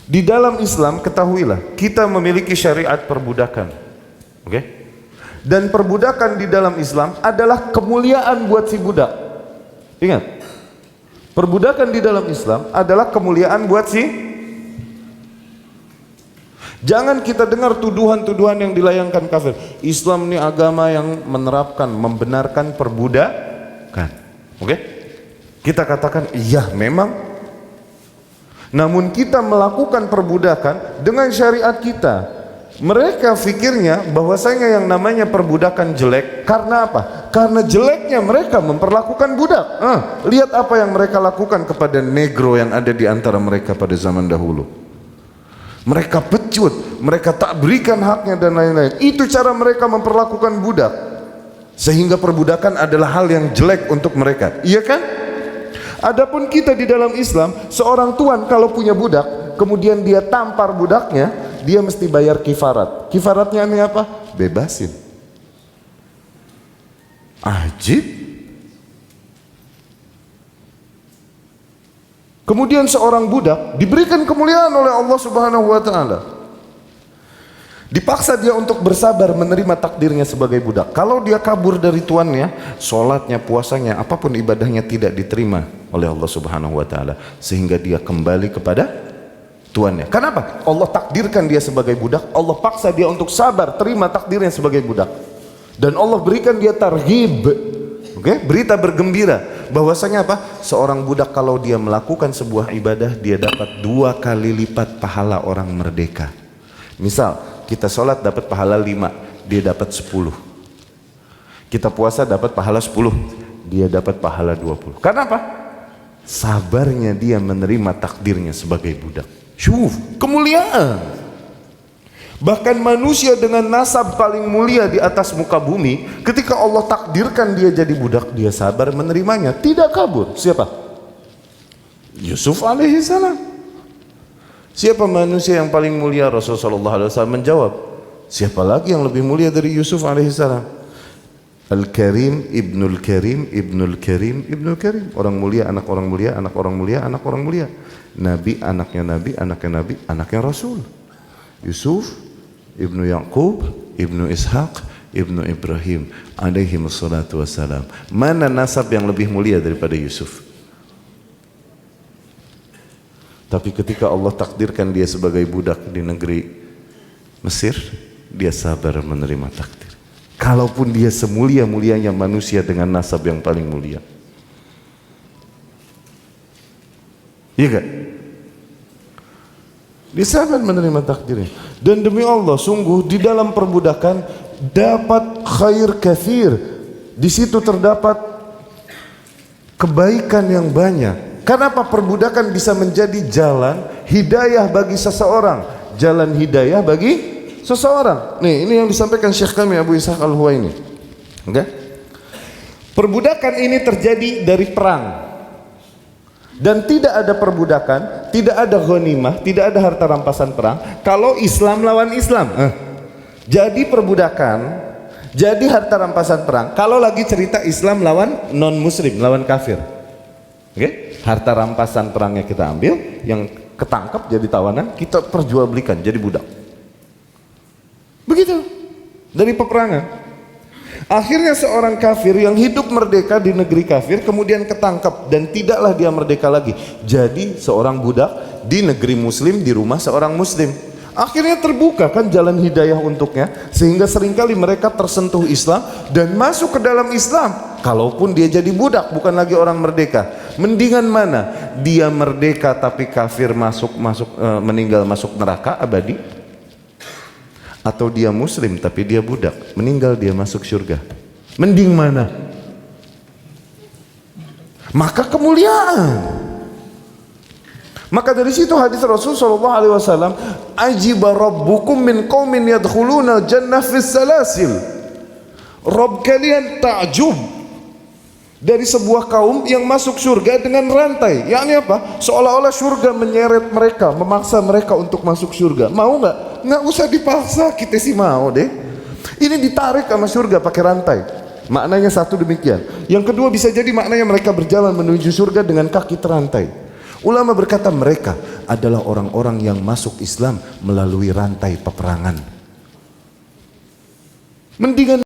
Di dalam Islam ketahuilah kita memiliki syariat perbudakan. Oke? Dan perbudakan di dalam Islam adalah kemuliaan buat si budak. Ingat, perbudakan di dalam Islam adalah kemuliaan buat si. Jangan kita dengar tuduhan-tuduhan yang dilayangkan kafir. Islam ini agama yang menerapkan, membenarkan perbudakan. Oke? Kita katakan iya memang. Namun kita melakukan perbudakan dengan syariat kita. Mereka fikirnya bahwasanya yang namanya perbudakan jelek. Karena apa? Karena jeleknya mereka memperlakukan budak. Lihat apa yang mereka lakukan kepada negro yang ada di antara mereka pada zaman dahulu. Mereka pecut, mereka tak berikan haknya dan lain-lain. Itu cara mereka memperlakukan budak. Sehingga perbudakan adalah hal yang jelek untuk mereka. Iya kan? Adapun kita di dalam Islam, seorang tuan kalau punya budak, kemudian dia tampar budaknya, dia mesti bayar kifarat. Kifaratnya ini apa? Bebasin. Ajib. Kemudian seorang budak diberikan kemuliaan oleh Allah Subhanahu wa taala. Dipaksa dia untuk bersabar menerima takdirnya sebagai budak. Kalau dia kabur dari tuannya, sholatnya, puasanya, apapun ibadahnya tidak diterima oleh Allah Subhanahu wa taala, sehingga dia kembali kepada tuannya. Kenapa? Allah takdirkan dia sebagai budak, Allah paksa dia untuk sabar terima takdirnya sebagai budak. Dan Allah berikan dia targhib. Berita bergembira bahwasanya apa? Seorang budak kalau dia melakukan sebuah ibadah, dia dapat 2 kali lipat pahala orang merdeka. Misal kita sholat dapat pahala 5, dia dapat 10. Kita puasa dapat pahala 10, dia dapat pahala 20. Karena apa? Sabarnya dia menerima takdirnya sebagai budak. Syuf, kemuliaan. Bahkan manusia dengan nasab paling mulia di atas muka bumi, ketika Allah takdirkan dia jadi budak, dia sabar menerimanya, tidak kabur. Siapa? Yusuf alaihi salam. Siapa manusia yang paling mulia? Rasulullah SAW menjawab, siapa lagi yang lebih mulia dari Yusuf alaihissalam? Al-Karim, Ibnul Karim, Ibnul Karim, Ibnul Karim. Orang mulia, anak orang mulia, anak orang mulia, anak orang mulia. Nabi, anaknya Nabi, anaknya Nabi, anaknya Rasul. Yusuf, Ibnu Yaqub, Ibnu Ishaq, Ibnu Ibrahim alaihi wassalatu wassalam. Mana nasab yang lebih mulia daripada Yusuf? Tapi ketika Allah takdirkan dia sebagai budak di negeri Mesir, dia sabar menerima takdir. Kalaupun dia semulia-mulianya manusia dengan nasab yang paling mulia. Iya gak? Dia sabar menerima takdirnya. Dan demi Allah, sungguh di dalam perbudakan dapat khair kathir. Di situ terdapat kebaikan yang banyak. Kenapa perbudakan bisa menjadi jalan hidayah bagi seseorang? Jalan hidayah bagi seseorang. Nih, ini yang disampaikan Syekh kami Abu Ishaq Al-Huwaini. Okay? Perbudakan ini terjadi dari perang. Dan tidak ada perbudakan, tidak ada ghanimah, tidak ada harta rampasan perang kalau Islam lawan Islam. Jadi perbudakan, jadi harta rampasan perang kalau lagi cerita Islam lawan non muslim, lawan kafir. Oke? Harta rampasan perangnya kita ambil, yang ketangkap jadi tawanan kita perjualbelikan jadi budak. Begitu dari peperangan. Akhirnya seorang kafir yang hidup merdeka di negeri kafir kemudian ketangkap dan tidaklah dia merdeka lagi. Jadi seorang budak di negeri muslim di rumah seorang muslim. Akhirnya terbuka kan jalan hidayah untuknya, sehingga seringkali mereka tersentuh Islam dan masuk ke dalam Islam. Kalaupun dia jadi budak, bukan lagi orang merdeka. Mendingan mana? Dia merdeka tapi kafir meninggal masuk neraka abadi, atau dia muslim tapi dia budak, meninggal dia masuk surga. Mending mana? Maka kemuliaan. Maka dari situ hadis Rasul sallallahu alaihi wasallam, ajiba rabbukum min qaumin yadkhuluna al-jannah fis salasil. Rabb kalian takjub dari sebuah kaum yang masuk surga dengan rantai. Yakni apa? Seolah-olah surga menyeret mereka, memaksa mereka untuk masuk surga. Mau nggak? Nggak usah dipaksa, kita sih mau deh. Ini ditarik sama surga pakai rantai. Maknanya satu demikian. Yang kedua bisa jadi maknanya mereka berjalan menuju surga dengan kaki terantai. Ulama berkata mereka adalah orang-orang yang masuk Islam melalui rantai peperangan. Mendingan